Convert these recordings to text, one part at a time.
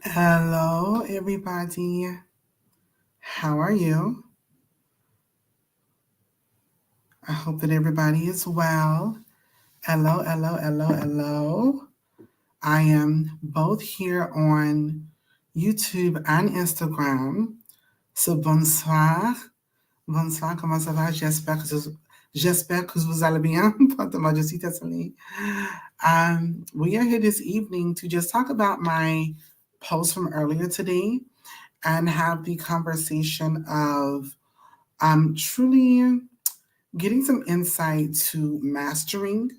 Hello, everybody. How are you? I hope that everybody is well. Hello, hello, hello, hello. I am both here on YouTube and Instagram. So, bonsoir. Bonsoir, comment ça va? J'espère que vous allez bien. We are here this evening to just talk about my post from earlier today and have the conversation of truly getting some insight to mastering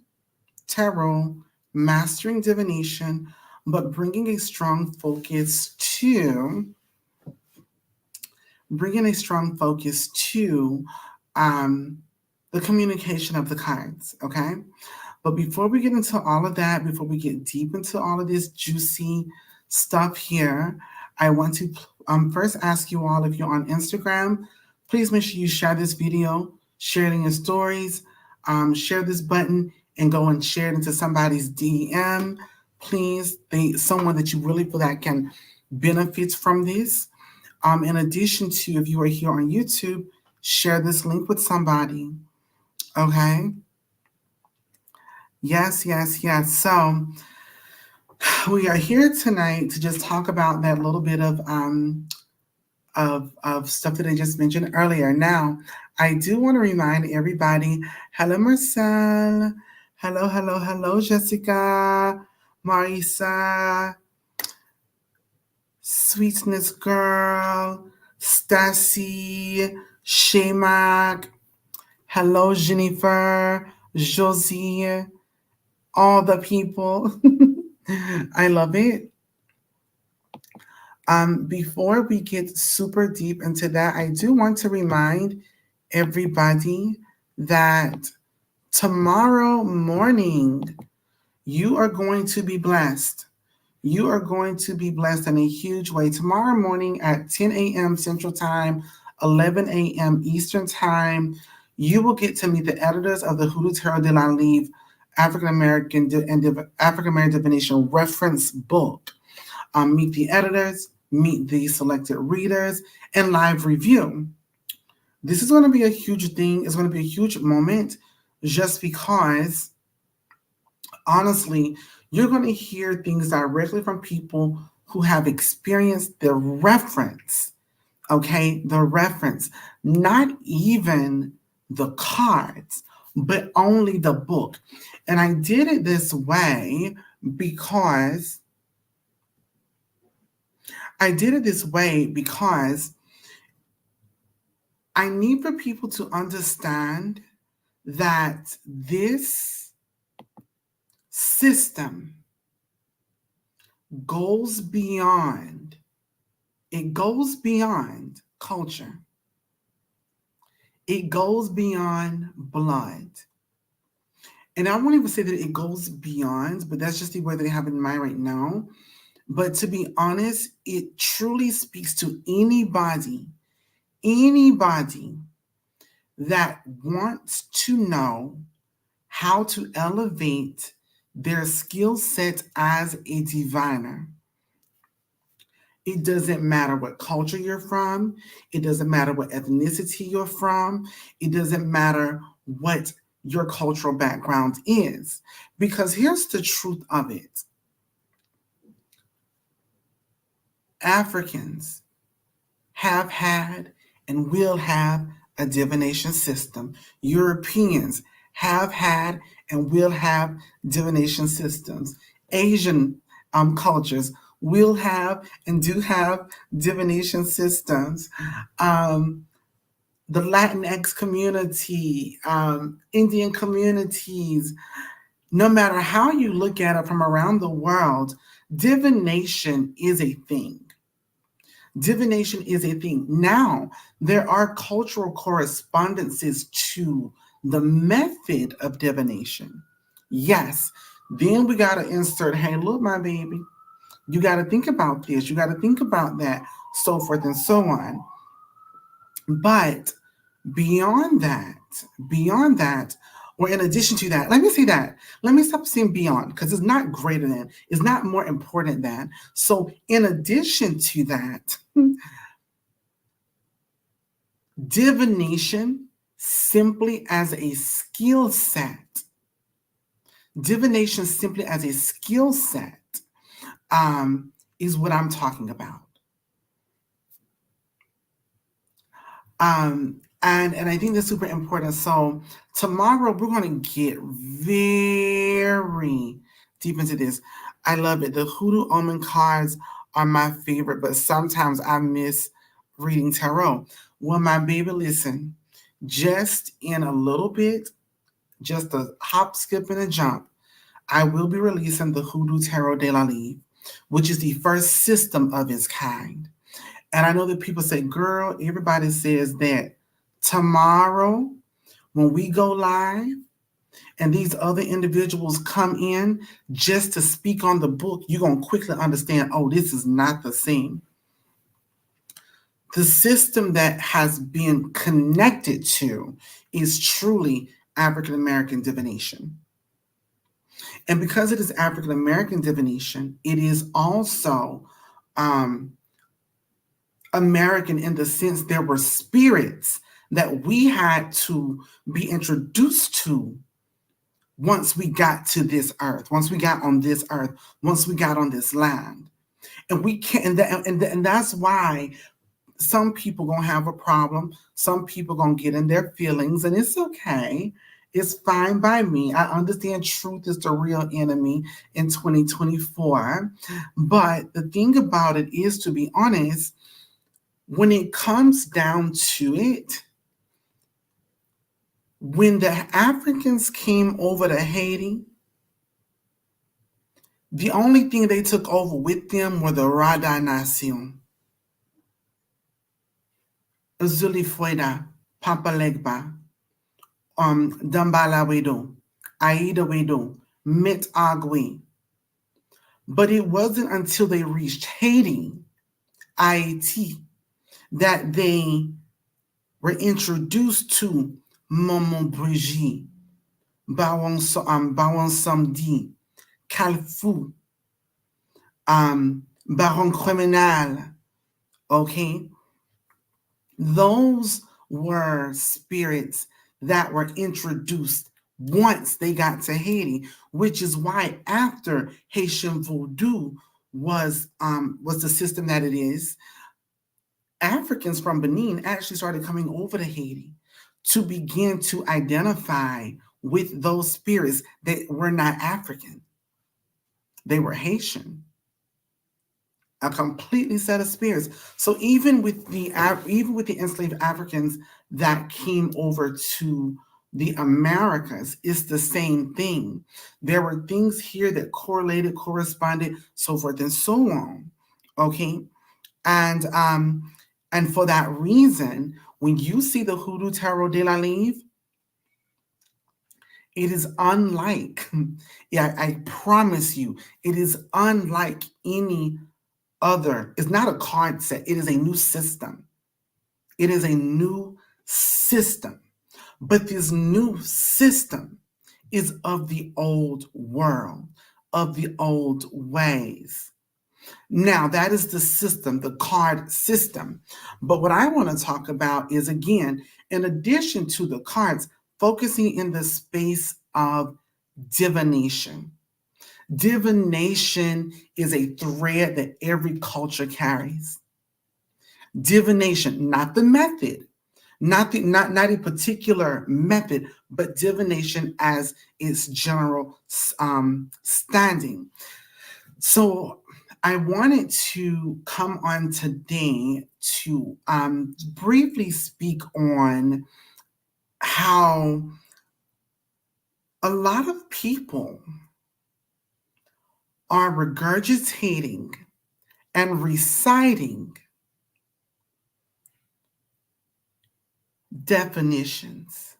tarot, mastering divination, but bringing a strong focus to um, the communication of the cards. Okay, but before we get into all of that, before we get deep into all of this juicy stuff here, I want to first ask you all, if you're on Instagram, please make sure you share this video, share it in your stories, share this button, and go and share it into somebody's DM. Please, someone that you really feel that can benefit from this. In addition to, if you are here on YouTube, share this link with somebody. Okay. Yes, yes, yes. So we are here tonight to just talk about that little bit of stuff that I just mentioned earlier. Now, I do want to remind everybody, hello Marcel, hello, hello, hello Jessica, Marisa, Sweetness Girl, Stacy, Shamak, hello Jennifer, Josie, all the people. I love it. Before we get super deep into that, I do want to remind everybody that tomorrow morning you are going to be blessed. You are going to be blessed in a huge way. Tomorrow morning at 10 a.m. Central Time, 11 a.m. Eastern Time, you will get to meet the editors of the Hoodoo Tarot de la Livre African American Divination Reference Book. Meet the editors, meet the selected readers, and live review. This is going to be a huge thing. It's going to be a huge moment just because, honestly, you're going to hear things directly from people who have experienced the reference. Okay, the reference, not even the cards, but only the book. And I did it this way because I need for people to understand that this system goes beyond culture. It goes beyond blood. And I won't even say that it goes beyond, but that's just the word that I have in mind right now. But to be honest, it truly speaks to anybody that wants to know how to elevate their skill set as a diviner. It doesn't matter what culture you're from. It doesn't matter what ethnicity you're from. It doesn't matter what your cultural background is. Because here's the truth of it. Africans have had and will have a divination system. Europeans have had and will have divination systems. Asian cultures will have and do have divination systems. The Latinx community, Indian communities, no matter how you look at it from around the world, divination is a thing. Divination is a thing. Now, there are cultural correspondences to the method of divination. Yes. Then we got to insert, hey, look, my baby, you got to think about this. You got to think about that, so forth and so on. But beyond that, Or in addition to that, let me see that. Let me stop saying beyond because it's not greater than, it's not more important than. So, in addition to that, divination simply as a skill set, divination simply as a skill set is what I'm talking about. And I think that's super important. So tomorrow we're going to get very deep into this. I love it. The hoodoo omen cards are my favorite, but sometimes I miss reading tarot. Well, my baby, listen, just in a little bit, just a hop, skip, and a jump, I will be releasing the Hoodoo Tarot de la Live, which is the first system of its kind. And I know that people say, girl, everybody says that tomorrow when we go live and these other individuals come in just to speak on the book, you're going to quickly understand, oh, this is not the same. The system that has been connected to is truly African American divination. And because it is African American divination, it is also American in the sense there were spirits that we had to be introduced to once we got to this earth, once we got on this earth, once we got on this land. And we can't, and that's why some people gonna have a problem. Some people gonna get in their feelings, and it's okay. It's fine by me. I understand truth is the real enemy in 2024. But the thing about it is, to be honest, when it comes down to it, when the Africans came over to Haiti, the only thing they took over with them were the Rada Nation. Zulifueda, Papalegba, Dambala Wedo, Aida Wedo, Met Agui. But it wasn't until they reached Haiti, Haiti, that they were introduced to Maman Brigitte, Baron Samedi, Calfou, Baron Criminal, okay? Those were spirits that were introduced once they got to Haiti, which is why after Haitian Voodoo was the system that it is, Africans from Benin actually started coming over to Haiti to begin to identify with those spirits that were not African. They were Haitian. A completely set of spirits. So even with the enslaved Africans that came over to the Americas, it's the same thing. There were things here that correlated, corresponded, so forth and so on. Okay, and for that reason, when you see the Hoodoo Tarot de la Live, it is unlike. Yeah, I promise you, it is unlike any other. It's not a card set. It is a new system. It is a new system. But this new system is of the old world, of the old ways. Now, that is the system, the card system. But what I want to talk about is, again, in addition to the cards, focusing in the space of divination. Divination is a thread that every culture carries. Divination, not the method, not a particular method, but divination as its general standing. So I wanted to come on today to briefly speak on how a lot of people are regurgitating and reciting definitions.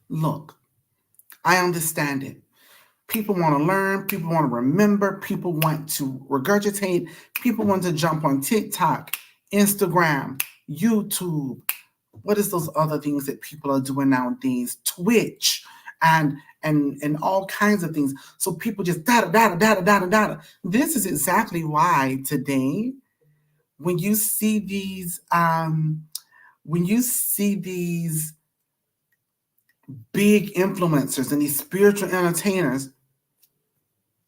Look, I understand it. People want to learn, people want to remember, people want to regurgitate, people want to jump on TikTok, Instagram, YouTube, what is those other things that people are doing nowadays? Twitch and and all kinds of things. So people just data data data data data. This is exactly why today, when you see these when you see these big influencers and these spiritual entertainers,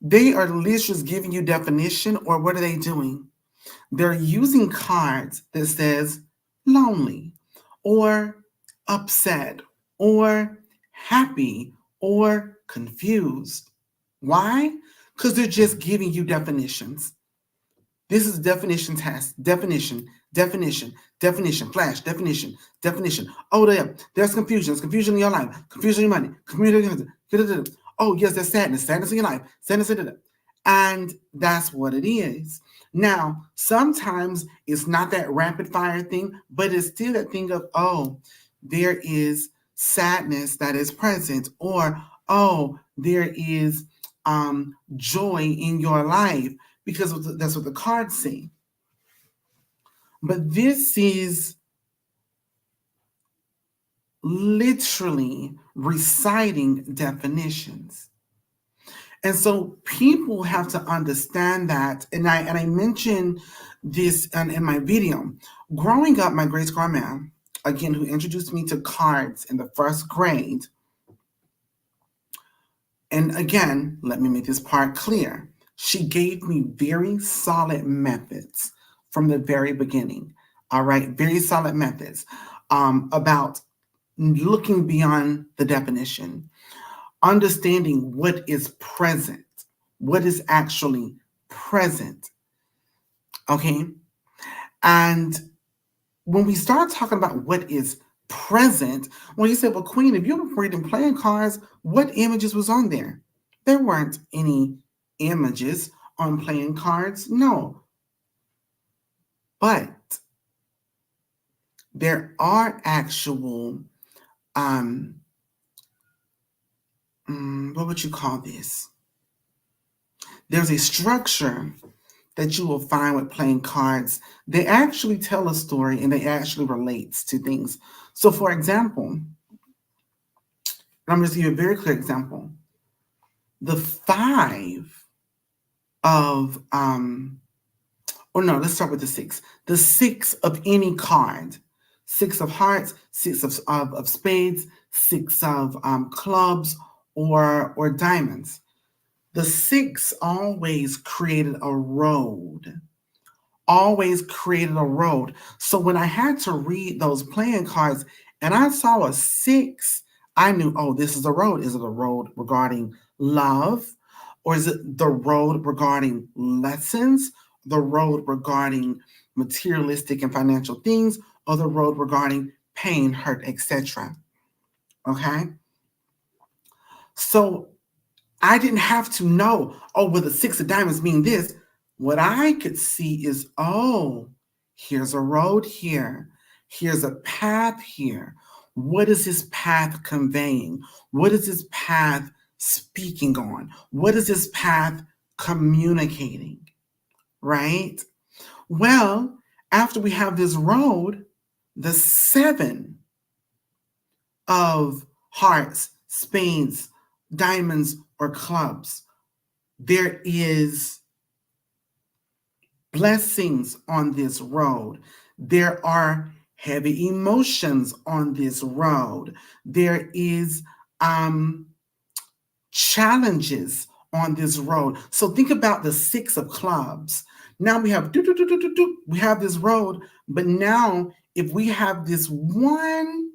they are literally just giving you definition, or what are they doing? They're using cards that says lonely or upset or happy or confused. Why? Because they're just giving you definitions. This is definition test. Definition, flash, definition. Oh, there's confusion. There's confusion in your life. Confusion in your money. Confusion. Oh, yes, there's sadness. Sadness in your life. Sadness in it. And that's what it is. Now, sometimes it's not that rapid fire thing, but it's still that thing of, oh, there is sadness that is present, or, oh, there is joy in your life, because that's what the cards say. But this is literally reciting definitions. And so people have to understand that. And I mentioned this in my video. Growing up, my great grandma, again, who introduced me to cards in the first grade. And again, let me make this part clear. She gave me very solid methods from the very beginning. All right, very solid methods about looking beyond the definition, understanding what is present, what is actually present. Okay. And when we start talking about what is present, when you say, well, Queen, if you were reading playing cards, what images was on there? There weren't any images on playing cards, no. But there are actual, what would you call this? There's a structure that you will find with playing cards. They actually tell a story and they actually relates to things. So for example, I'm going to give you a very clear example. The five of, or no, let's start with the six. The six of any card. Six of hearts, six of spades, six of clubs, or diamonds. The six always created a road. Always created a road. So when I had to read those playing cards and I saw a six, I knew, oh, this is a road. Is it a road regarding love? Or is it the road regarding lessons? The road regarding materialistic and financial things? Or the road regarding pain, hurt, etc.? Okay? So I didn't have to know, oh, will the six of diamonds mean this? What I could see is, oh, here's a road here. Here's a path here. What is this path conveying? What is this path speaking on? What is this path communicating? Right? Well, after we have this road, the seven of hearts, spades, diamonds, or clubs, there is blessings on this road. There are heavy emotions on this road. There is challenges on this road. So think about the six of clubs. Now we have we have this road, but now if we have this one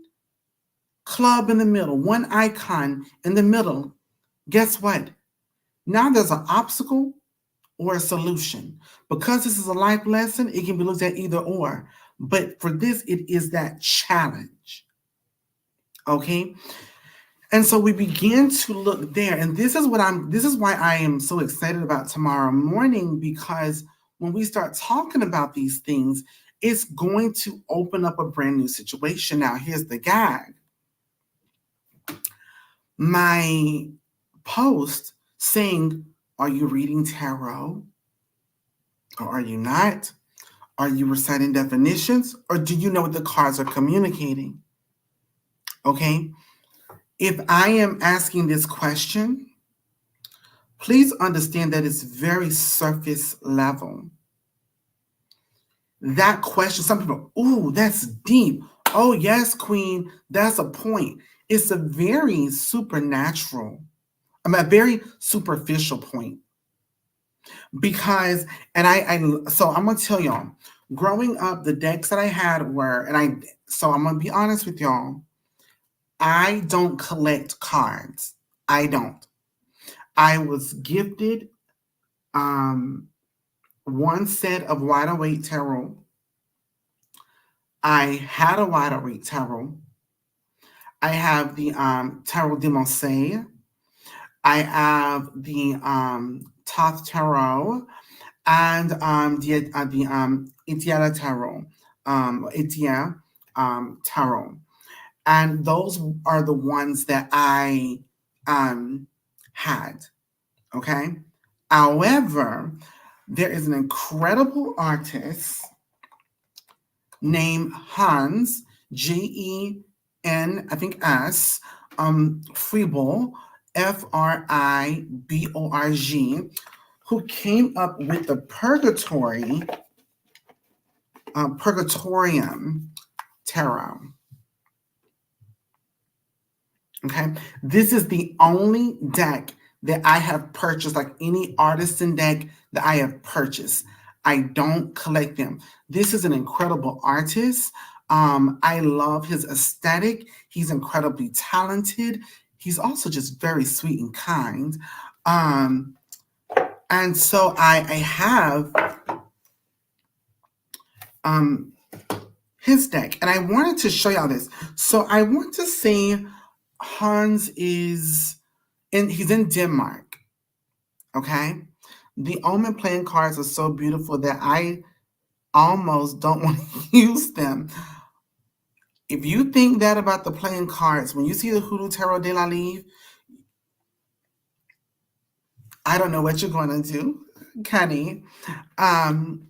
club in the middle, one icon in the middle, guess what? Now there's an obstacle or a solution. Because this is a life lesson, it can be looked at either or. But for this, it is that challenge. Okay? And so we begin to look there. And this is why I am so excited about tomorrow morning, because when we start talking about these things, it's going to open up a brand new situation. Now, here's the gag. My post saying, are you reading tarot? Or are you not? Are you reciting definitions, or do you know what the cards are communicating? Okay. If I am asking this question, please understand that it's very surface level. That question, some people, ooh, that's deep. Oh, yes, Queen, that's a point. It's a very supernatural, a very superficial point. Because, so I'm going to tell y'all, growing up, the decks that I had were, so I'm going to be honest with y'all, I don't collect cards. I don't. I was gifted one set of Wide Awake Tarot. I had a Wide Awake Tarot. I have the Tarot de Marseille. I have the Thoth Tarot and the Itiala Tarot. Itia Tarot. And those are the ones that I had. Okay. However, there is an incredible artist named Hans, Gen, I think S, Fribourg, Friborg, who came up with the Purgatorium Tarot. Okay, this is the only deck that I have purchased, like any artisan deck that I have purchased. I don't collect them. This is an incredible artist. I love his aesthetic. He's incredibly talented. He's also just very sweet and kind. And so I have his deck, and I wanted to show y'all this. So I want to say Hans he's in Denmark. Okay. The Omen playing cards are so beautiful that I almost don't want to use them. If you think that about the playing cards, when you see the Hoodoo Tarot de la Livre, I don't know what you're going to do, Kenny. And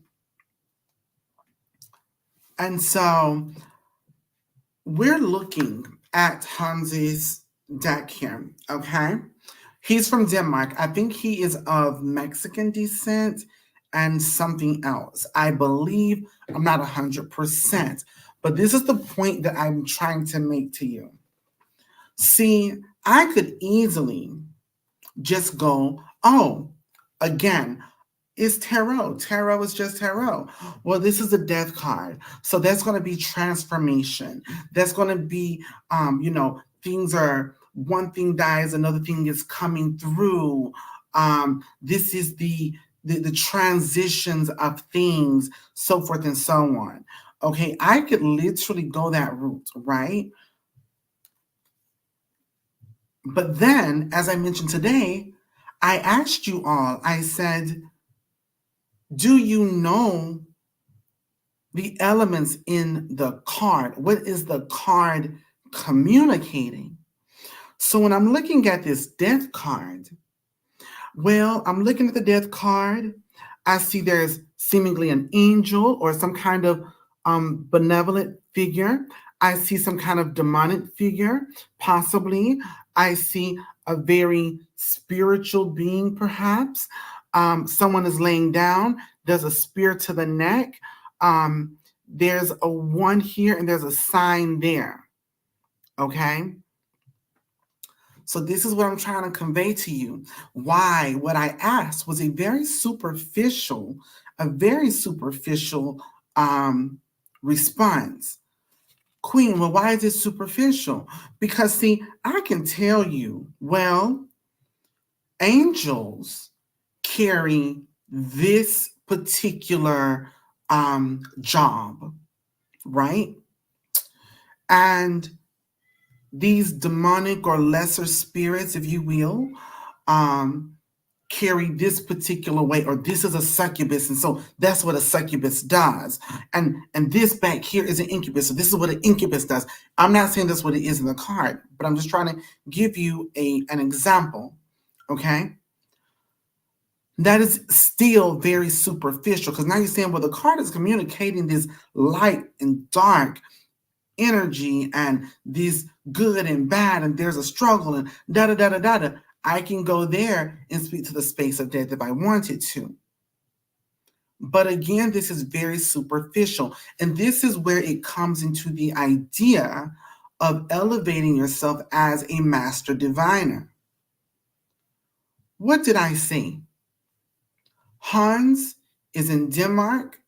so we're looking at Hans's deck here, okay? He's from Denmark. I think he is of Mexican descent and something else. I believe, I'm not 100%, but this is the point that I'm trying to make to you. See, I could easily just go, oh, again, it's tarot. Tarot is just tarot. Well, this is a death card. So that's going to be transformation. That's going to be, things are, one thing dies, another thing is coming through. This is the transitions of things, so forth and so on. Okay, I could literally go that route, right? But then, as I mentioned today, I asked you all, I said, do you know the elements in the card? What is the card communicating? So when I'm looking at this death card, well, I'm looking at the death card. I see there's seemingly an angel or some kind of benevolent figure. I see some kind of demonic figure, possibly. I see a very spiritual being, perhaps. Someone is laying down. There's a spear to the neck. There's a 1 here and there's a sign there. Okay. So this is what I'm trying to convey to you. Why what I asked was a very superficial response. Queen, well, why is it superficial? Because see, I can tell you, well, angels carry this particular job, right? And these demonic or lesser spirits, if you will, carry this particular way, or this is a succubus, and so that's what a succubus does. And this back here is an incubus, so this is what an incubus does. I'm not saying that's what it is in the card, but I'm just trying to give you an example, okay? that is still very superficial, because now you're saying, well, the card is communicating this light and dark energy and this good and bad, and there's a struggle and da da da da da da. I can go there and speak to the space of death if I wanted to. But again, this is very superficial. And this is where it comes into the idea of elevating yourself as a master diviner. What did I say? Hans is in Denmark.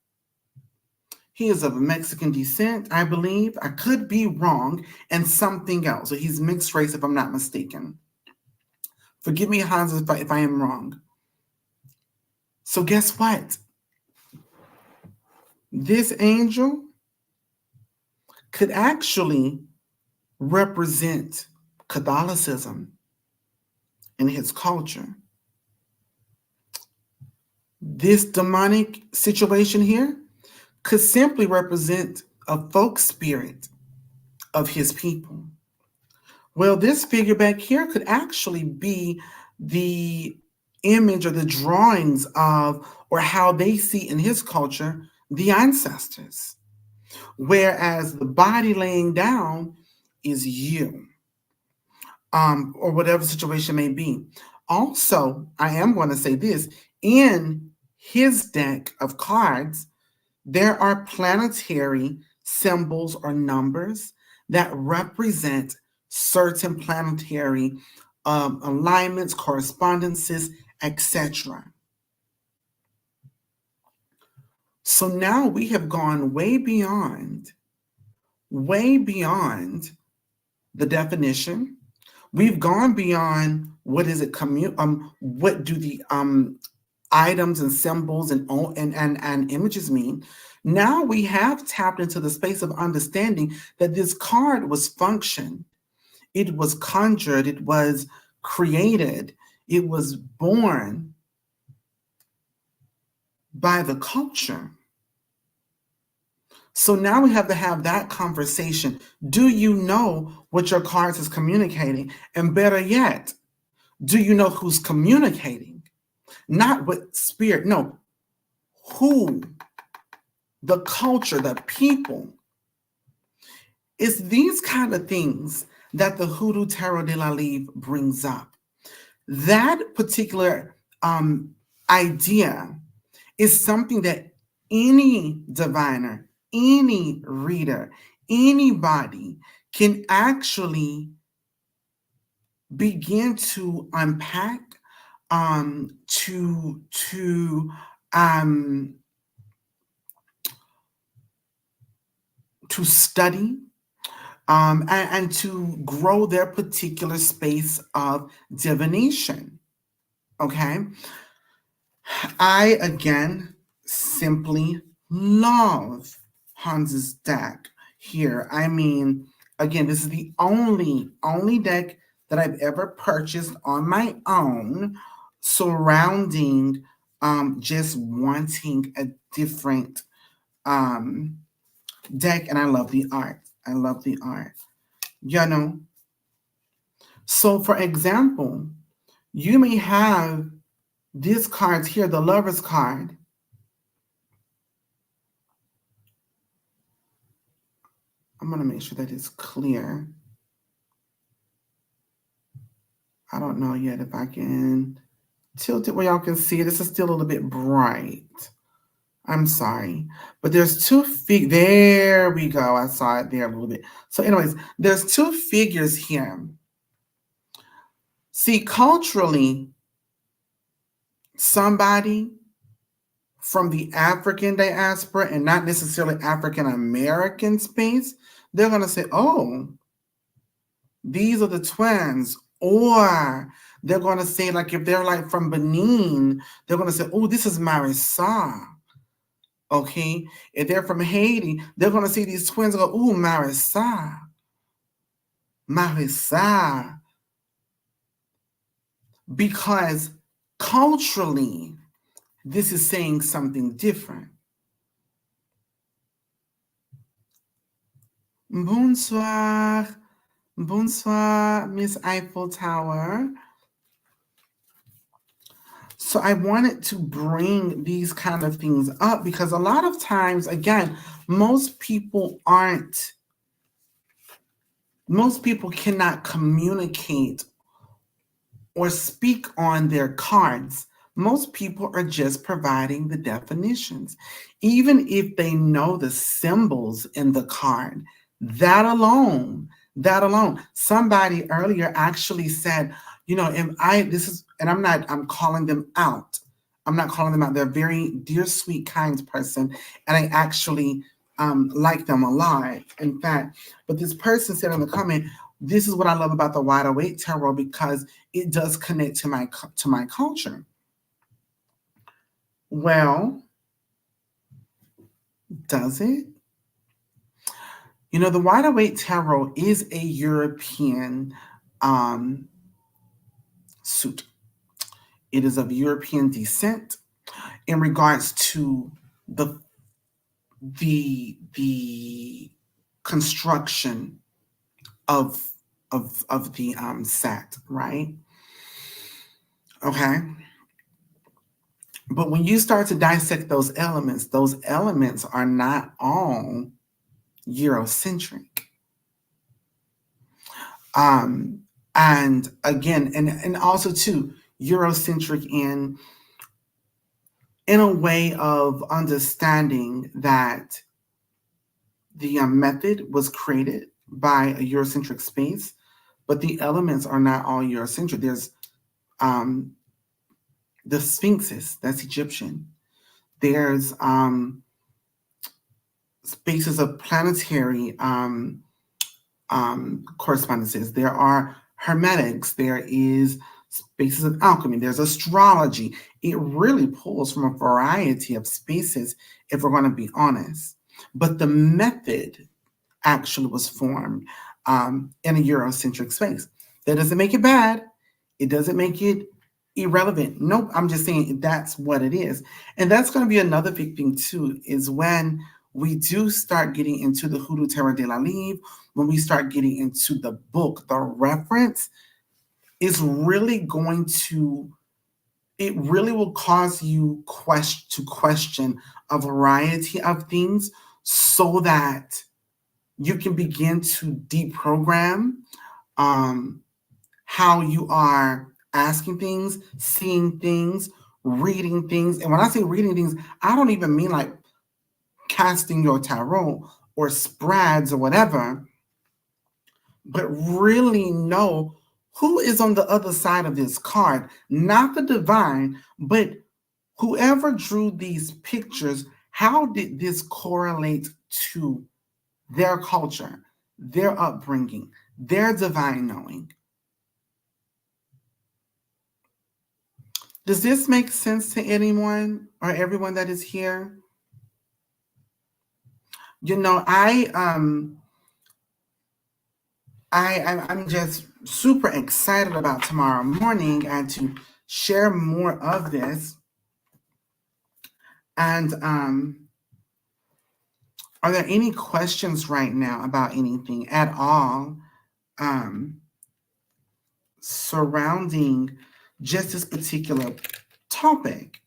He is of Mexican descent, I believe. I could be wrong, and something else. So he's mixed race, if I'm not mistaken. Forgive me, Hans, if I am wrong. So guess what? This angel could actually represent Catholicism in his culture. This demonic situation here could simply represent a folk spirit of his people. Well, this figure back here could actually be the image or the drawings of, or how they see in his culture, the ancestors. Whereas the body laying down is you, or whatever situation may be. Also, I am going to say this, in his deck of cards, there are planetary symbols or numbers that represent certain planetary alignments, correspondences, etc. So now we have gone way beyond the definition. We've gone beyond what is it what do the items and symbols and images mean. Now we have tapped into the space of understanding that this card was functioned, it was conjured, it was created, it was born by the culture. So now we have to have that conversation. Do you know what your cards is communicating? And better yet, do you know who's communicating? Not what spirit, no, who, the culture, the people. It's these kind of things that the Hoodoo Tarot de la Livre brings up. That particular idea is something that any diviner, any reader, anybody can actually begin to unpack, um, to study, and to grow their particular space of divination. Okay. I again simply love Hans's deck here. I mean, again, this is the only deck that I've ever purchased on my own, surrounding just wanting a different deck, and I love the art. I love the art. You know. So for example, you may have these cards here, the Lover's card. I'm going to make sure that it's clear. I don't know yet if I can tilt it where y'all can see it. This is still a little bit bright. I'm sorry. But there's two there we go. I saw it there a little bit. So anyways, there's two figures here. See, culturally, somebody from the African diaspora and not necessarily African American space, they're going to say, oh, these are the twins. Or they're going to say, like, if they're like from Benin, they're going to say, oh, this is Marissa. Okay. If they're from Haiti, they're going to see these twins and go, oh, Marissa. Marissa. Because culturally, this is saying something different. Bonsoir. Bonsoir, Miss Eiffel Tower. So I wanted to bring these kind of things up because a lot of times, again, most people aren't, most people cannot communicate or speak on their cards. Most people are just providing the definitions. Even if they know the symbols in the card, that alone. Somebody earlier actually said, you know, and this is, and I'm calling them out. I'm not calling them out. They're a very dear, sweet, kind person. And I actually like them a lot. In fact, but this person said in the comment, this is what I love about the wide awake tarot because it does connect to my culture. Well, does it? You know, the wide awake tarot is a European suit. It is of European descent in regards to the construction of the set, right? Okay. But when you start to dissect those elements are not all Eurocentric. And again, and also too, Eurocentric in a way of understanding that the method was created by a Eurocentric space, but the elements are not all Eurocentric. There's the Sphinxes, that's Egyptian. There's spaces of planetary correspondences. There are hermetics. There is spaces of alchemy. There's astrology. It really pulls from a variety of spaces, if we're going to be honest. But the method actually was formed in a Eurocentric space. That doesn't make it bad. It doesn't make it irrelevant. Nope, I'm just saying that's what it is. And that's going to be another big thing too, is when we do start getting into the Hoodoo Terra de la Livre, when we start getting into the book, the reference is really going to, it really will cause you to question a variety of things so that you can begin to deprogram how you are asking things, seeing things, reading things. And when I say reading things, I don't even mean like casting your tarot or spreads or whatever, but really know who is on the other side of this card, not the divine, but whoever drew these pictures. How did this correlate to their culture, their upbringing, their divine knowing? Does this make sense to anyone or everyone that is here? You know, I'm just super excited about tomorrow morning and to share more of this. And are there any questions right now about anything at all surrounding just this particular topic?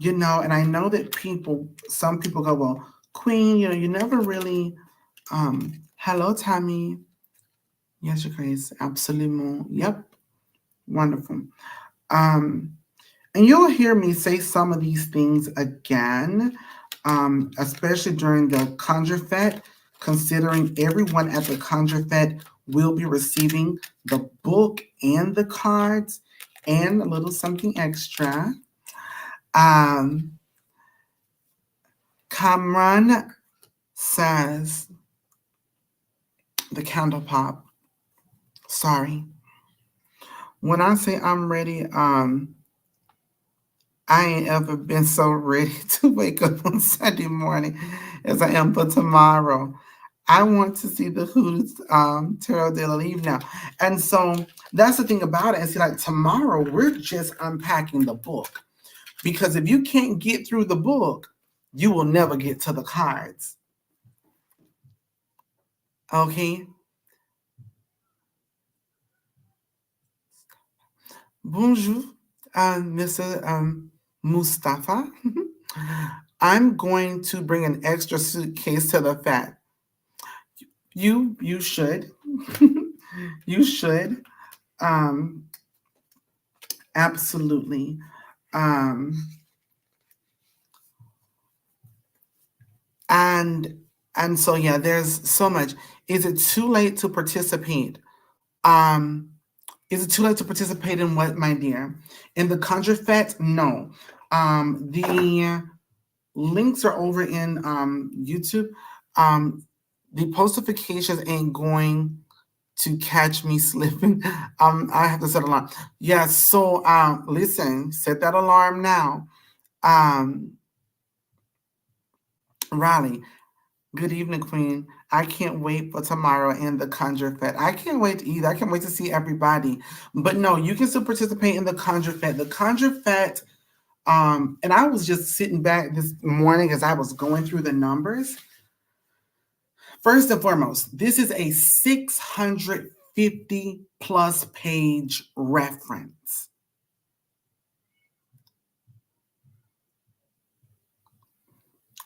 You know, and I know that some people go, well, Queen, you know, you never really, hello, Tammy. Yes, Your Grace, absolument. Yep, wonderful. And you'll hear me say some of these things again, especially during the Conjure Fete, considering everyone at the Conjure Fete will be receiving the book and the cards and a little something extra. Kamran says, the candle pop. Sorry. When I say I'm ready, I ain't ever been so ready to wake up on Sunday morning as I am for tomorrow. I want to see the Hoodoo Tarot de la Livre now. And so that's the thing about it. And see, like tomorrow, we're just unpacking the book. Because if you can't get through the book, you will never get to the cards. Okay. Bonjour, Mr. Mustafa. I'm going to bring an extra suitcase to the fat. You should. You should. Um, absolutely. Um, and and so yeah, there's so much. Is it too late to participate? Um, is it too late to participate in what, my dear? In the Conjure Fete? No. The links are over in YouTube. Um, the postifications ain't going to catch me slipping. I have to set alarm. Yeah, so listen, set that alarm now. Um, Riley, good evening, Queen. I can't wait for tomorrow in the Conjure Fete. I can't wait either. I can't wait to see everybody. But no, you can still participate in the Conjure Fete. The Conjure Fete, and I was just sitting back this morning as I was going through the numbers. First and foremost, this is a 650 plus page reference.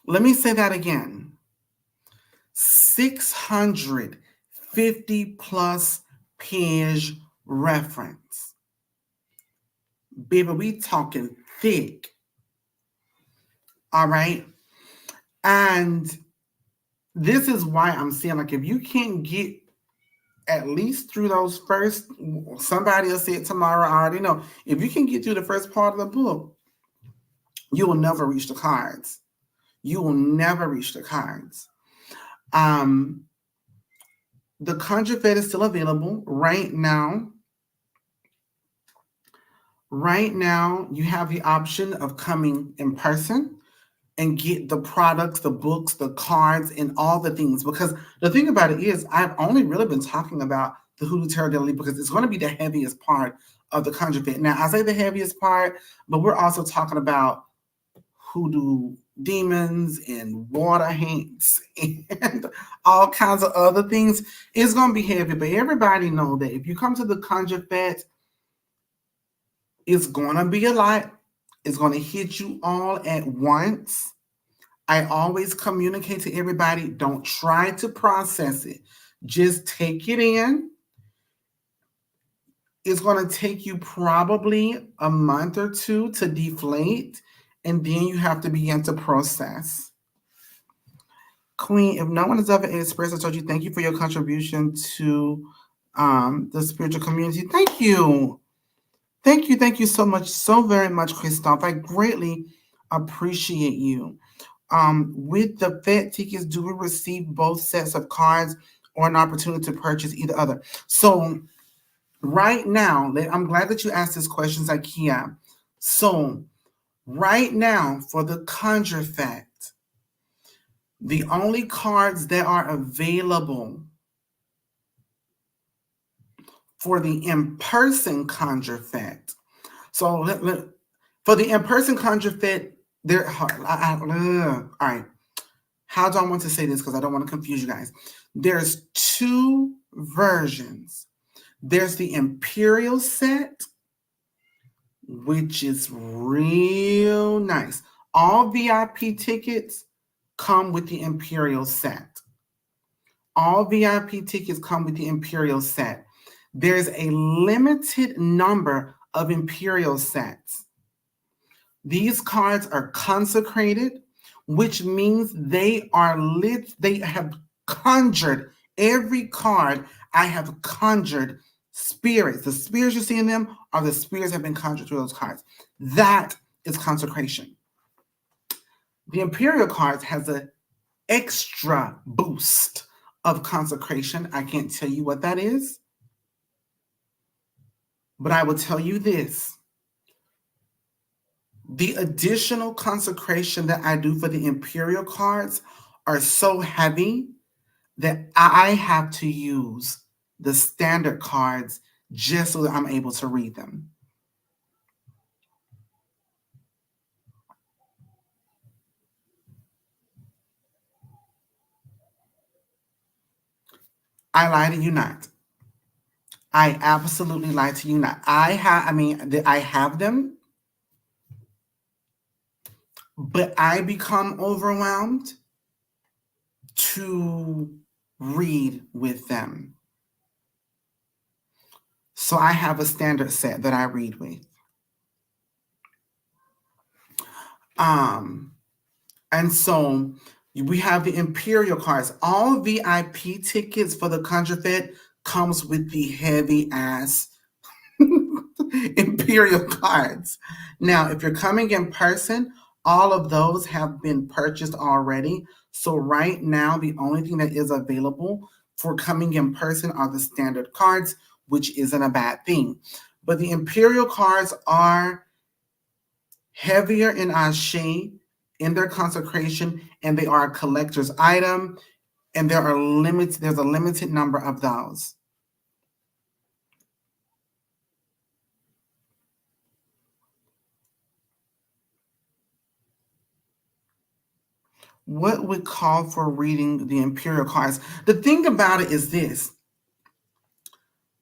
Let me say that again. 650 plus page reference. Baby, we talking thick. All right. And this is why I'm saying, like, if you can't get at least through those first, somebody will say it tomorrow, I already know. If you can get through the first part of the book, you will never reach the cards. You will never reach the cards. Um, the Conjure Fed is still available right now. Right now, you have the option of coming in person and get the products, the books, the cards, and all the things. Because the thing about it is, I've only really been talking about the Hoodoo Tarot Daily because it's going to be the heaviest part of the Conjure Fed. Now, I say the heaviest part, but we're also talking about hoodoo demons and water haints and all kinds of other things. It's going to be heavy, but everybody know that if you come to the Conjure Fete, it's going to be a lot. It's going to hit you all at once. I always communicate to everybody, don't try to process it. Just take it in. It's going to take you probably a month or two to deflate, and then you have to begin to process. Queen, if no one has ever expressed or told you thank you for your contribution to the spiritual community, thank you. Thank you so very much, Christophe. I greatly appreciate you. With the Fed tickets, do we receive both sets of cards or an opportunity to purchase either other? So right now, I'm glad that you asked this question, Zakia. So right now, for the Conjure Fete, the only cards that are available for the in-person Conjure Fete. So for the in-person Conjure Fete, there. All right. How do I want to say this? Because I don't want to confuse you guys. There's two versions. There's the Imperial set, which is real nice. All VIP tickets come with the Imperial set. All VIP tickets come with the Imperial set. There's a limited number of Imperial sets. These cards are consecrated, which means they are lit. They have conjured every card. I have conjured spirits. The spirits you see in them are the spirits that have been conjured through those cards. That is consecration. The Imperial cards has an extra boost of consecration. I can't tell you what that is, but I will tell you this. The additional consecration that I do for the Imperial cards are so heavy that I have to use the standard cards just so that I'm able to read them. I lie to you not. I absolutely lie to you not. I have them, but I become overwhelmed to read with them. So I have a standard set that I read with. Um, and so we have the Imperial cards. All VIP tickets for the Conjure Fed comes with the heavy ass Imperial cards. Now, if you're coming in person, all of those have been purchased already. So right now, the only thing that is available for coming in person are the standard cards, which isn't a bad thing. But the Imperial cards are heavier in Ashe, in their consecration, and they are a collector's item, and there's a limited number of those. What would call for reading the Imperial cards? The thing about it is this.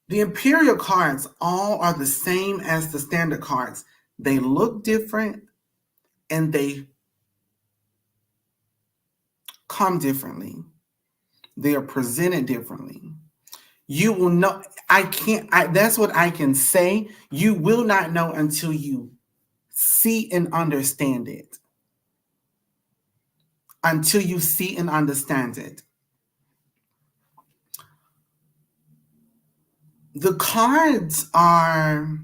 The Imperial cards all are the same as the standard cards. They look different and they come differently. They are presented differently. You will know. That's what I can say. You will not know until you see and understand it. Until you see and understand it. The cards are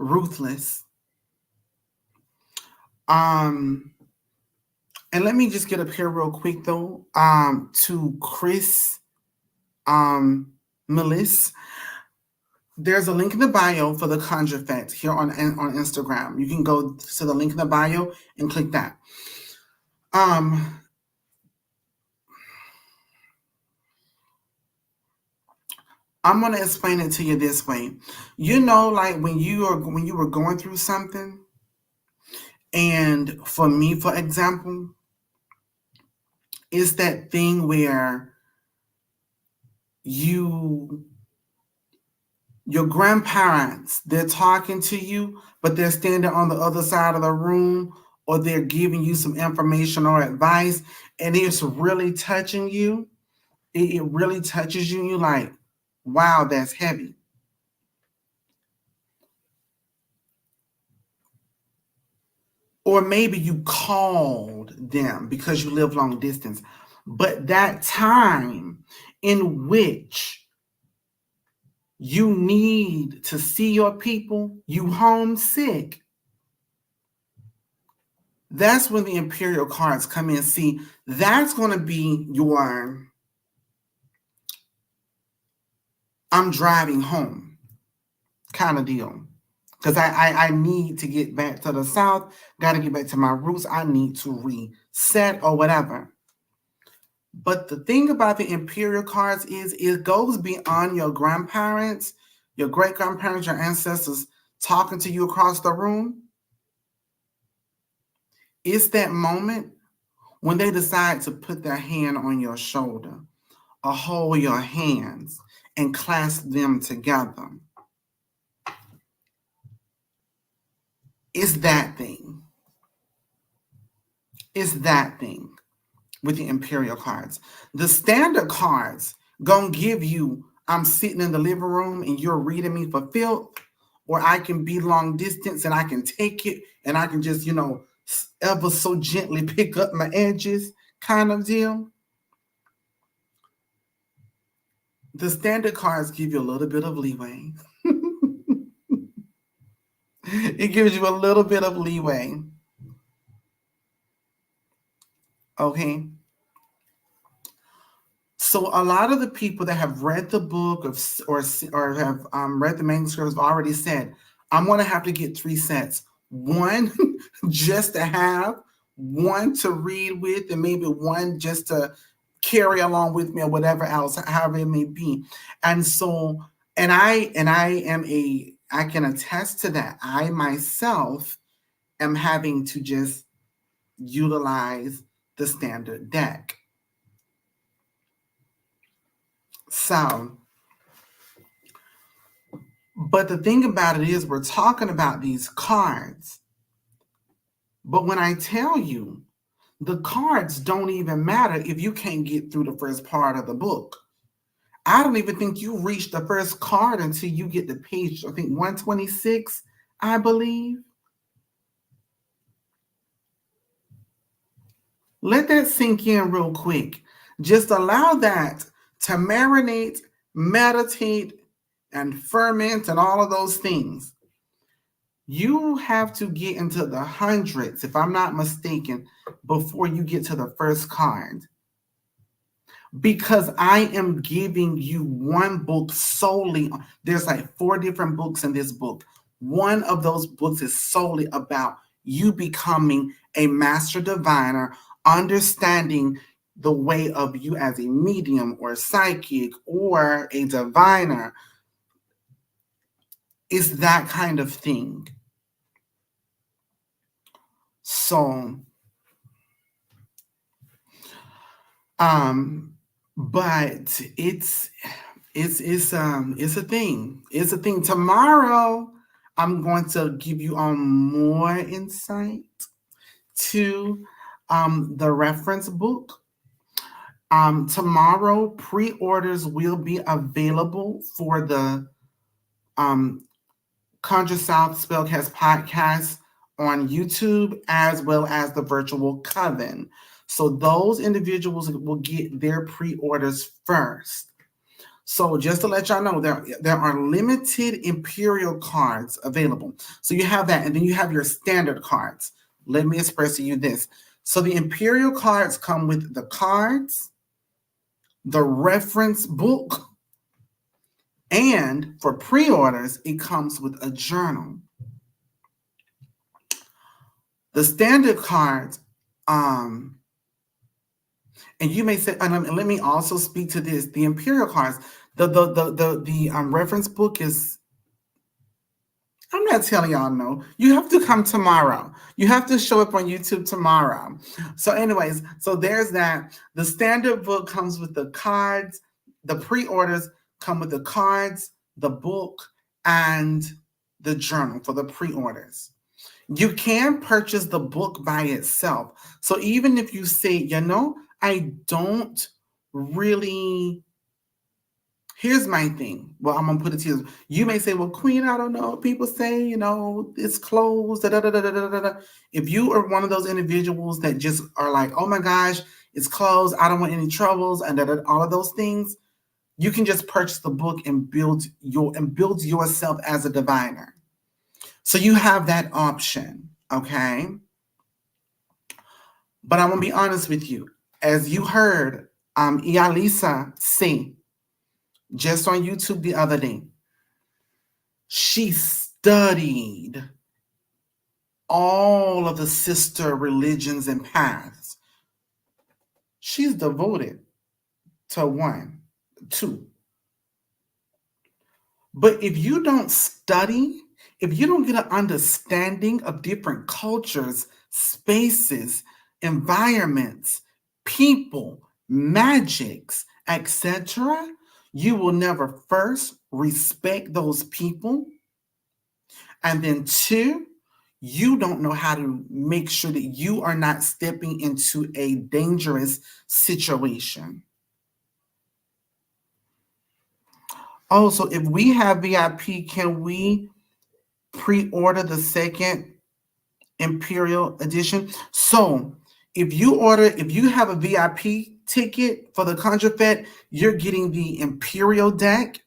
ruthless. Um, and let me just get up here real quick though. To Chris Melis. There's a link in the bio for the Conjure Fest here on Instagram. You can go to the link in the bio and click that. I'm gonna explain it to you this way. You know, like when you were going through something, and for me, for example, it's that thing where your grandparents, they're talking to you, but they're standing on the other side of the room, or they're giving you some information or advice, and it's really touching you. It really touches you. You're like, wow, that's heavy. Or maybe you called them because you live long distance. But that time in which you need to see your people, you homesick, that's when the Imperial cards come in. See, that's going to be your I'm driving home kind of deal. Because I need to get back to the South, got to get back to my roots. I need to reset or whatever. But the thing about the Imperial cards is it goes beyond your grandparents, your great grandparents, your ancestors talking to you across the room. It's that moment when they decide to put their hand on your shoulder or hold your hands and clasp them together. It's that thing. It's that thing with the Imperial cards. The standard cards gonna give you, I'm sitting in the living room and you're reading me for filth, or I can be long distance and I can take it and I can just, ever so gently pick up my edges kind of deal. The standard cards give you a little bit of leeway. It gives you a little bit of leeway. Okay. So a lot of the people that have read the book or have read the manuscript have already said, I'm going to have to get 3 sets. One just to have, one to read with, and maybe one just to carry along with me or whatever else, however it may be. And so, I can attest to that. I myself am having to just utilize the standard deck. So, but the thing about it is, we're talking about these cards. But when I tell you, the cards don't even matter if you can't get through the first part of the book. I don't even think you reach the first card until you get to page, I think 126, I believe. Let that sink in real quick. Just allow that to marinate, meditate, and ferment, and all of those things. You have to get into the hundreds, if I'm not mistaken, before you get to the first card. Because I am giving you one book solely. There's like 4 different books in this book. One of those books is solely about you becoming a master diviner, understanding the way of you as a medium or psychic or a diviner. It's that kind of thing. So, but it's a thing. It's a thing. Tomorrow, I'm going to give you more insight to the reference book. Tomorrow, pre-orders will be available for the Conjure South Spellcast podcast on YouTube, as well as the virtual coven. So those individuals will get their pre-orders first. So just to let y'all know, there are limited Imperial cards available. So you have that, and then you have your standard cards. Let me express to you this. So the Imperial cards come with the cards, the reference book, and for pre-orders, it comes with a journal. The standard cards, and you may say, and let me also speak to this: the Imperial cards, the reference book is. I'm not telling y'all no. You have to come tomorrow. You have to show up on YouTube tomorrow. So, anyways, so there's that. The standard book comes with the cards. The pre-orders come with the cards, the book, and the journal for the pre-orders. You can purchase the book by itself. So even if you say, I don't really. Here's my thing. Well, I'm going to put it to you. You may say, well, Queen, I don't know. People say, it's closed. Da, da, da, da, da, da, da. If you are one of those individuals that just are like, oh my gosh, it's closed, I don't want any troubles, and all of those things, you can just purchase the book and build yourself as a diviner. So you have that option, okay? But I'm going to be honest with you. As you heard Ialisa say, just on YouTube the other day, she studied all of the sister religions and paths. She's devoted to 1, 2. But if you don't study, if you don't get an understanding of different cultures, spaces, environments, people, magics, etc., you will never first respect those people. And then 2, you don't know how to make sure that you are not stepping into a dangerous situation. Oh, so if we have VIP, can we pre-order the second Imperial edition? So if you have a VIP ticket for the Conjure Fest, you're getting the Imperial deck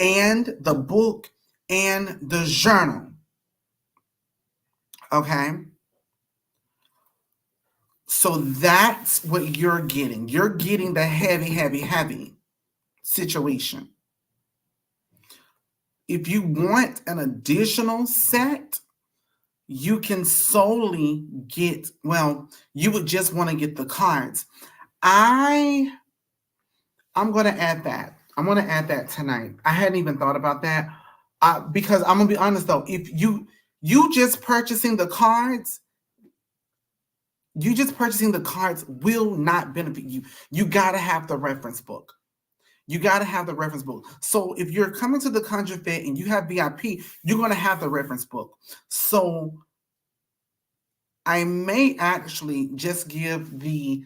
and the book and the journal. Okay? So that's what you're getting. You're getting the heavy situation. If you want an additional set, you can solely get, you would just want to get the cards. I'm going to add that. I'm going to add that tonight. I hadn't even thought about that because I'm going to be honest though. If you just purchasing the cards, will not benefit you. You got to have the reference book. You got to have the reference book. So if you're coming to the Conjure Fed and you have VIP, you're going to have the reference book. So I may actually just give the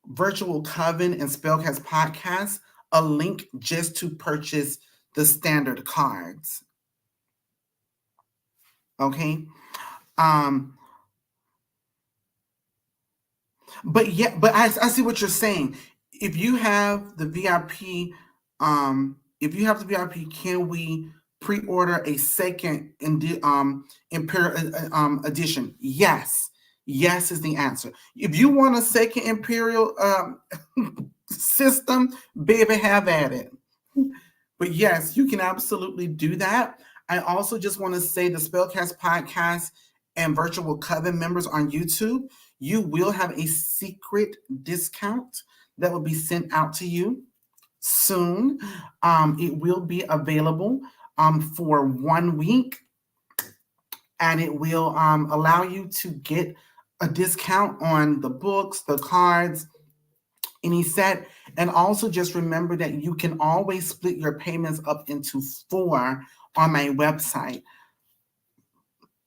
Virtual Coven and Spellcast podcast a link just to purchase the standard cards. Okay. But yeah, but I see what you're saying. If you have the VIP, if you have the VIP, can we pre-order a second Imperial edition? Yes, yes is the answer. If you want a second Imperial system, baby, have at it. But yes, you can absolutely do that. I also just want to say the Spellcast podcast and Virtual Coven members on YouTube, you will have a secret discount that will be sent out to you soon. It will be available for 1 week, and it will allow you to get a discount on the books, the cards, any set. And also just remember that you can always split your payments up into 4 on my website.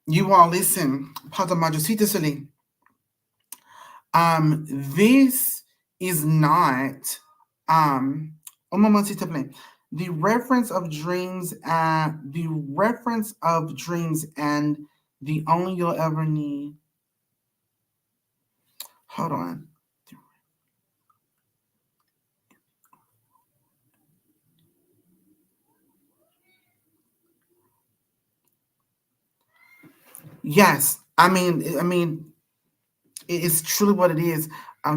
You all listen, this is not the reference of dreams and the only you'll ever need. Hold on. Yes, I mean, it's truly what it is.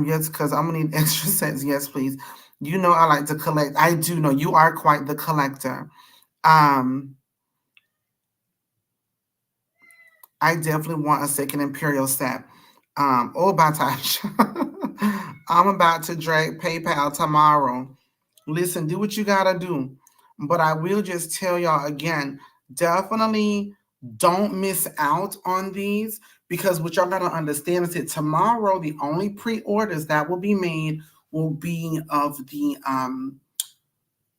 Yes, because I'm gonna need extra sets. Yes, please. You know I like to collect. I do know you are quite the collector. Um, I definitely want a second Imperial set. Oh, Batash. I'm about to drag PayPal tomorrow. Listen, do what you gotta do. But I will just tell y'all again, definitely don't miss out on these, because what y'all gotta understand is that tomorrow the only pre-orders that will be made will be of the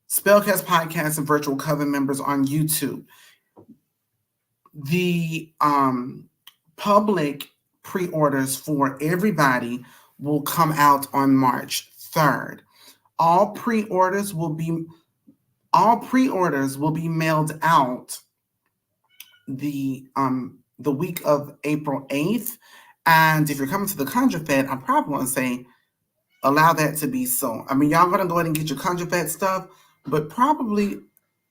Spellcast podcast and Virtual Coven members on YouTube. The public pre-orders for everybody will come out on March 3rd. All pre-orders will be mailed out the week of April 8th. And if you're coming to the Conjure Fed, I probably want to say allow that to be so. I mean, y'all gonna go ahead and get your Conjure Fed stuff, but probably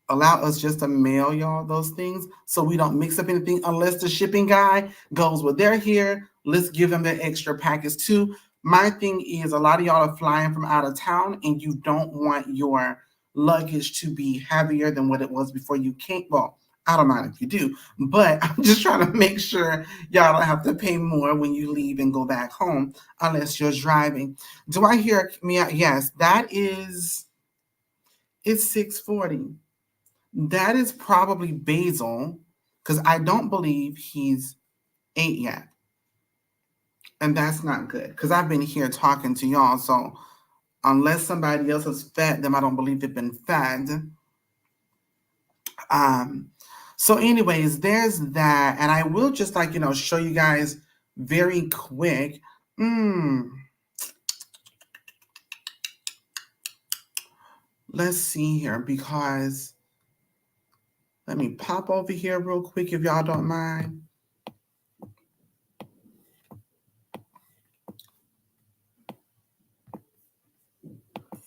allow us just to mail y'all those things so we don't mix up anything, unless the shipping guy goes, well, they're here, let's give them the extra package too. My thing is, a lot of y'all are flying from out of town and you don't want your luggage to be heavier than what it was before you came. Well, I don't mind if you do, but I'm just trying to make sure y'all don't have to pay more when you leave and go back home unless you're driving. Do I hear me? Yes, it's 6:40. That is probably Basil, because I don't believe he's 8 yet. And that's not good, because I've been here talking to y'all. So unless somebody else has fed them, I don't believe they've been fed. So anyways, there's that. And I will just show you guys very quick. Let's see here, because let me pop over here real quick if y'all don't mind.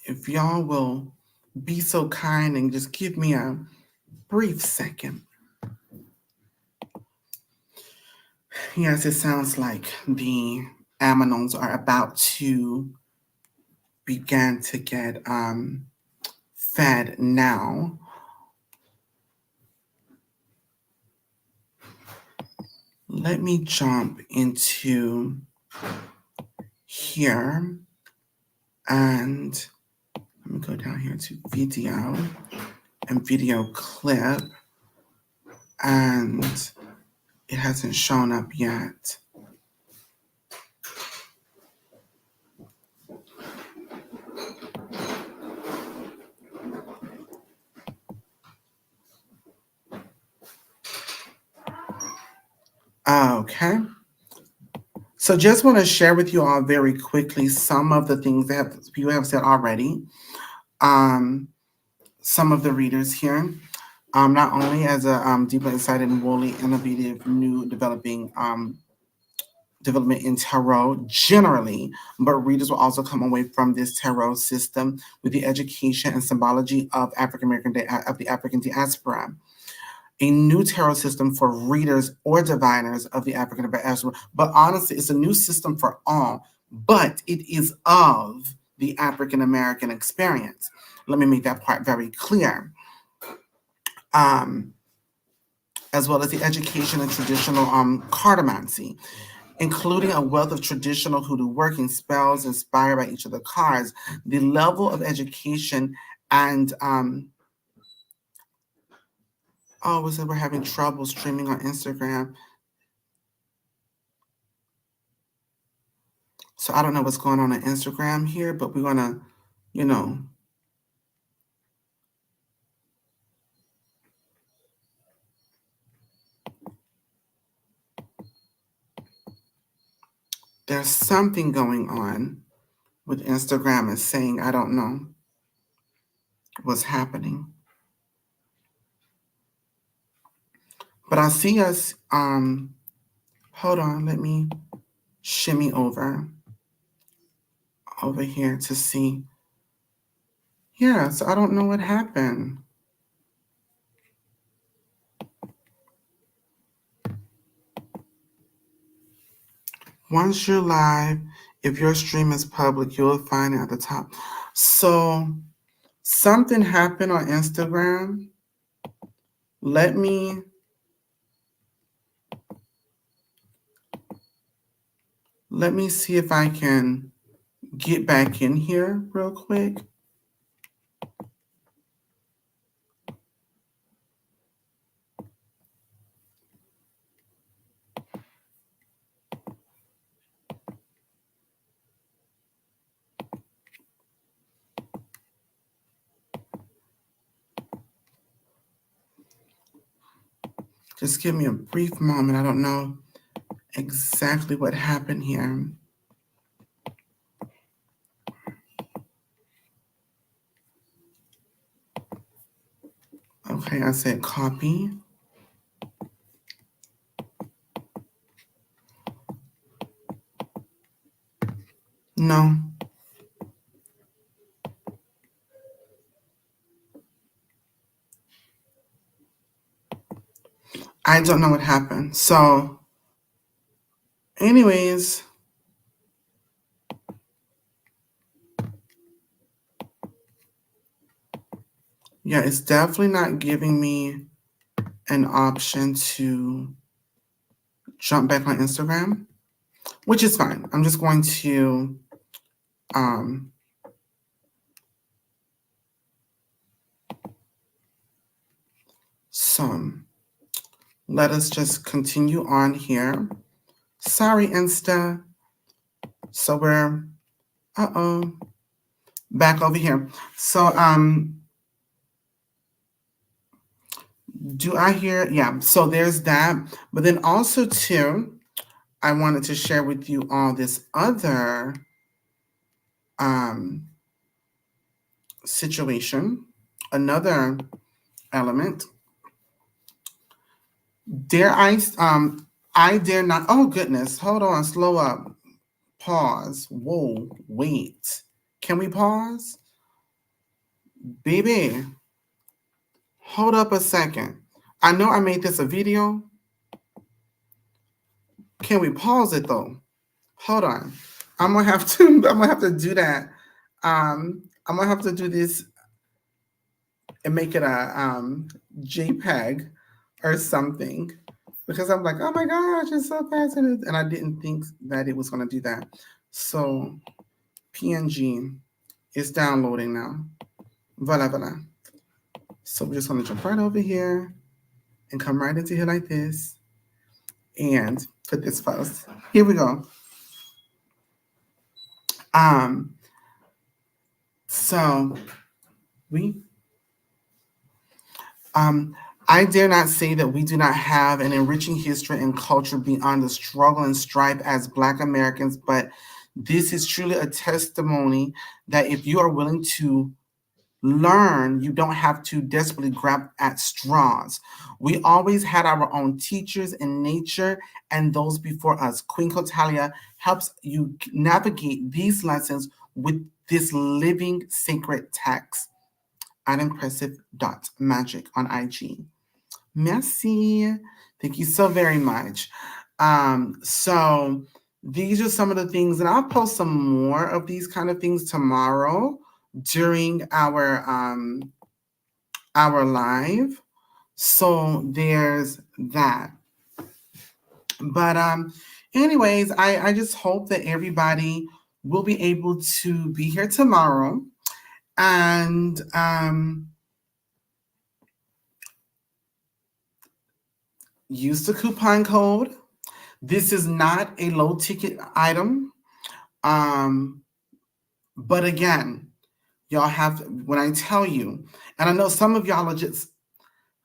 If y'all will be so kind and just give me a brief second. Yes, it sounds like the Aminons are about to begin to get fed now. Let me jump into here and let me go down here to video and video clip, and it hasn't shown up yet. Okay. So just want to share with you all very quickly some of the things that people have said already. Um, some of the readers here. Not only as a deeply excited and wholly innovative new development in tarot generally, but readers will also come away from this tarot system with the education and symbology of of the African diaspora. A new tarot system for readers or diviners of the African diaspora. But honestly, it's a new system for all, but it is of the African American experience. Let me make that part very clear. Um, as well as the education and traditional cartomancy, including a wealth of traditional hoodoo working spells inspired by each of the cards. The level of education and oh, we said we're having trouble streaming on Instagram. So I don't know what's going on Instagram here, but we're gonna, you know, there's something going on with Instagram is saying I don't know what's happening. But I see us hold on, let me shimmy over here to see. Yeah, so I don't know what happened. Once you're live, if your stream is public, you'll find it at the top. So something happened on Instagram. Let me see if I can get back in here real quick. Just give me a brief moment. I don't know exactly what happened here. Okay, I said copy. No. I don't know what happened. So, anyways, yeah, it's definitely not giving me an option to jump back on Instagram, which is fine. I'm just going to um, so let us just continue on here. Sorry, Insta. So we're back over here. So do I hear? Yeah. So there's that. But then also too, I wanted to share with you all this other situation, another element. I dare not. Oh goodness, hold on, slow up, pause. Whoa, wait. Can we pause, baby? Hold up a second. I know I made this a video. Can we pause it though? Hold on. I'm gonna have to. I'm gonna have to do that. I'm gonna have to do this and make it a JPEG or something because I'm like, oh my gosh, it's so fascinating, and I didn't think that it was gonna do that. So PNG is downloading now. Voila, voila. So we're just gonna jump right over here and come right into here like this and put this post. Here we go. Um, so we I dare not say that we do not have an enriching history and culture beyond the struggle and strife as Black Americans, but this is truly a testimony that if you are willing to learn, you don't have to desperately grab at straws. We always had our own teachers in nature and those before us. Queen Cotalia helps you navigate these lessons with this living sacred text at impressive.magic on IG. Merci. Thank you so very much. So these are some of the things, and I'll post some more of these kind of things tomorrow during our live. So there's that. But anyways, I just hope that everybody will be able to be here tomorrow. And use the coupon code. This is not a low ticket item. But again, y'all have, when I tell you, and I know some of y'all are just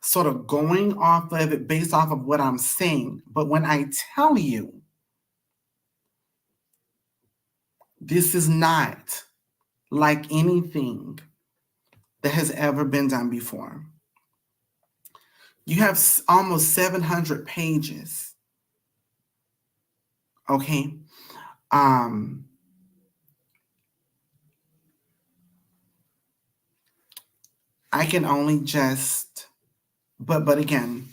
sort of going off of it based off of what I'm saying, but when I tell you, this is not like anything that has ever been done before. You have almost 700 pages. Okay. I can only just, but again,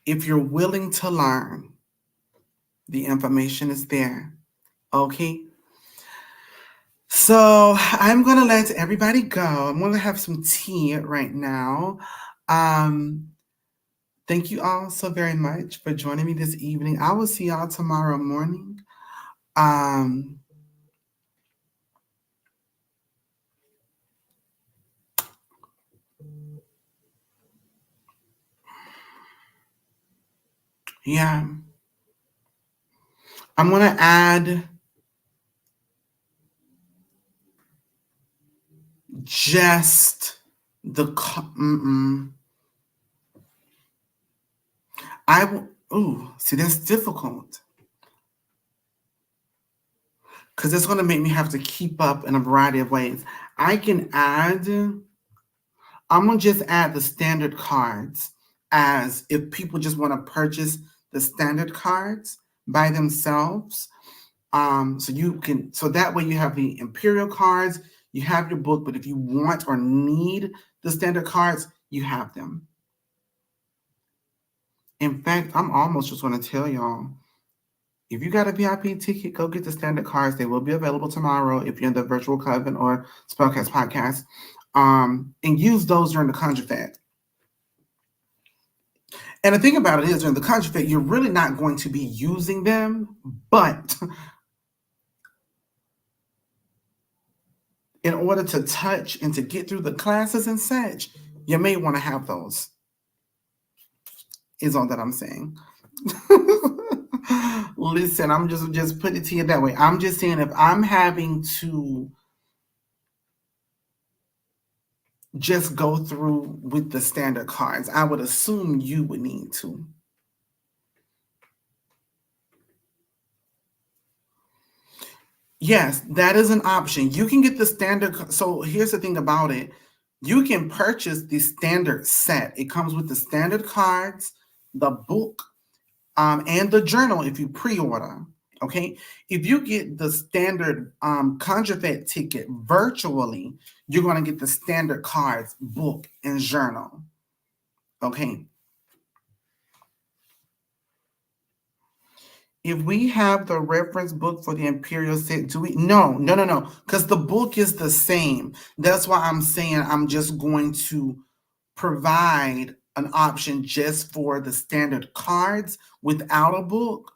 if you're willing to learn, the information is there. Okay. So I'm going to let everybody go. I'm going to have some tea right now. Thank you all so very much for joining me this evening. I will see y'all tomorrow morning. Yeah. I'm going to add just the see, that's difficult because it's going to make me have to keep up in a variety of ways. I'm going to just add the standard cards as if people just want to purchase the standard cards by themselves. So that way you have the Imperial cards, you have your book, but if you want or need the standard cards, you have them. In fact, I'm almost just going to tell y'all, if you got a VIP ticket, go get the standard cards. They will be available tomorrow if you're in the Virtual Coven or Spellcast podcast. And use those during the Conjure Fed. And the thing about it is, during the Conjure Fed, you're really not going to be using them, but in order to touch and to get through the classes and such, you may want to have those. Is all that I'm saying. Listen, I'm just put it to you that way. I'm just saying if I'm having to just go through with the standard cards, I would assume you would need to. Yes, that is an option. You can get the standard. So here's the thing about it. You can purchase the standard set. It comes with the standard cards, the book, and the journal if you pre-order. Okay. If you get the standard Conjure Fed ticket virtually, you're going to get the standard cards, book, and journal. Okay. If we have the reference book for the Imperial set, do we? No, because the book is the same. That's why I'm saying I'm just going to provide an option just for the standard cards without a book.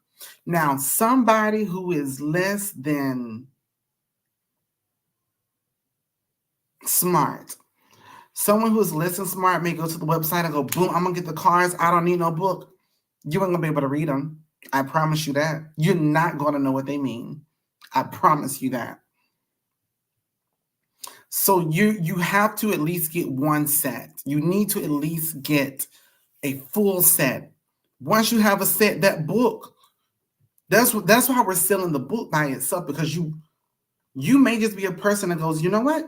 Now, somebody who is less than smart, someone who is less than smart may go to the website and go, boom, I'm going to get the cards. I don't need no book. You ain't going to be able to read them. I promise you that. You're not going to know what they mean. I promise you that. So you have to at least get one set. You need to at least get a full set. Once you have a set, that book, that's why we're selling the book by itself, because you may just be a person that goes, you know what?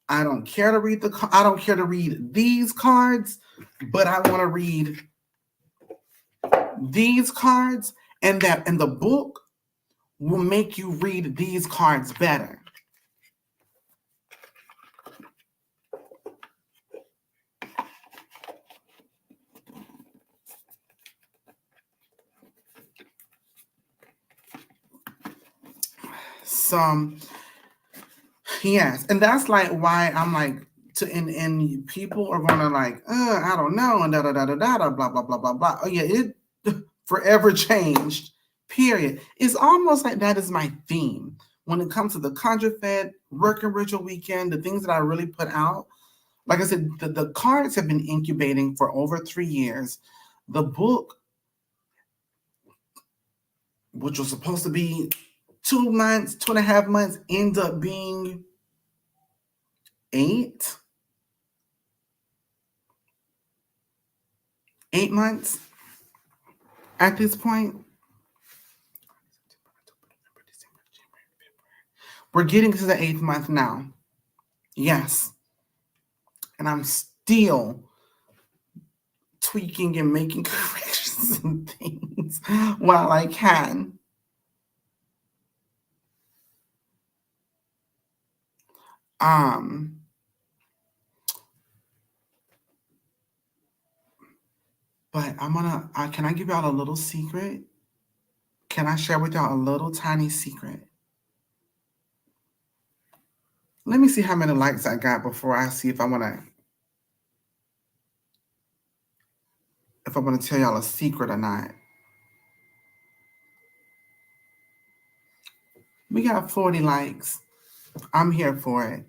I don't care to read I don't care to read these cards, but I want to read these cards, and the book will make you read these cards better. Some Yes, and that's like why I'm like and people are gonna like, I don't know, and da da da da da blah blah blah blah blah. Oh yeah, it forever changed. Period. It's almost like that is my theme when it comes to the Conjure Fed Working Ritual Weekend. The things that I really put out, like I said, the cards have been incubating for over 3 years. The book, which was supposed to be 2 months, 2.5 months, ends up being 8 8 months at this point. We're getting to the 8th month now. Yes. And I'm still tweaking and making corrections and things while I can. Um, but can I give y'all a little secret? Can I share with y'all a little tiny secret? Let me see how many likes I got before I see if I want to tell y'all a secret or not. We got 40 likes. I'm here for it.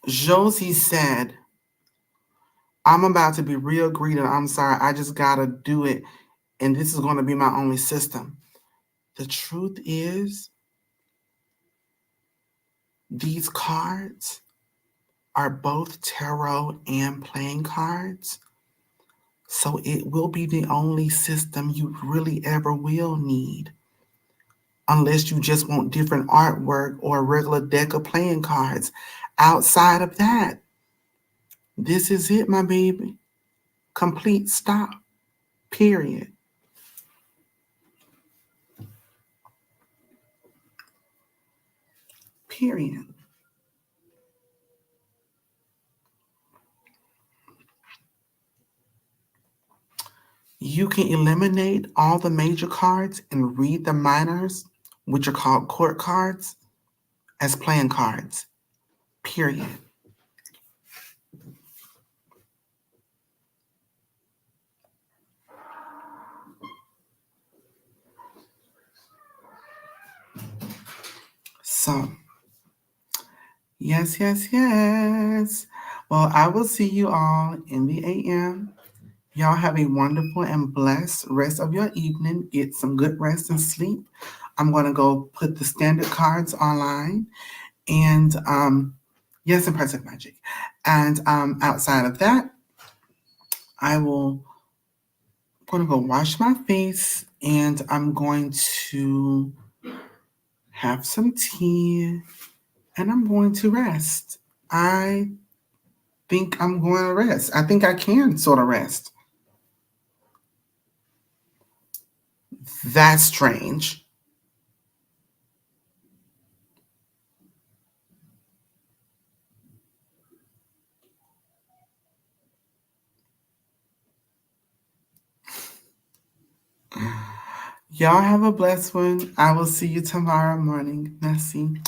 Josie said, I'm about to be real greedy. I'm sorry. I just got to do it. And this is going to be my only system. The truth is, these cards are both tarot and playing cards. So it will be the only system you really ever will need. Unless you just want different artwork or a regular deck of playing cards. Outside of that, this is it, my baby. Complete stop. Period. Period. You can eliminate all the major cards and read the minors, which are called court cards, as playing cards. Period. So, yes, yes, yes. Well, I will see you all in the AM. Y'all have a wonderful and blessed rest of your evening. Get some good rest and sleep. I'm going to go put the standard cards online. And yes, impressive magic. And outside of that, I will going to go wash my face, and I'm going to have some tea, and I'm going to rest. I think I'm going to rest. I think I can sort of rest. That's strange. Y'all have a blessed one. I will see you tomorrow morning. Merci.